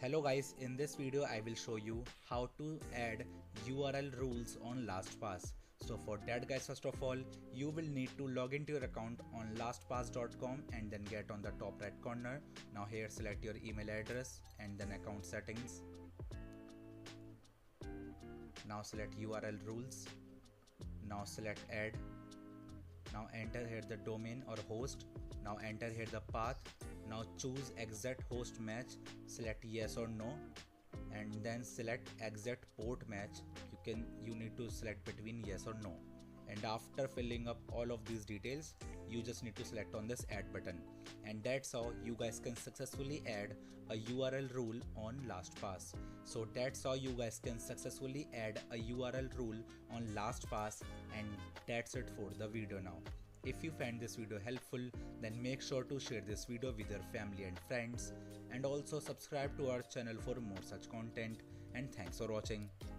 Hello guys, in this video I will show you how to add URL rules on LastPass. So for that guys, first of all you will need to log into your account on lastpass.com and then get on the top right corner. Now here select your email address and then account settings. Now select URL rules. Now select add. Now enter here the domain or host. Now enter here the path. Now choose exact host match, select yes or no, and then select exact port match. You need to select between yes or no, and after filling up all of these details you just need to select on this add button, and that's how you guys can successfully add a URL rule on LastPass. So that's how you guys can successfully add a URL rule on LastPass, and that's it for the video now. If you find this video helpful, then make sure to share this video with your family and friends, and also subscribe to our channel for more such content, and thanks for watching.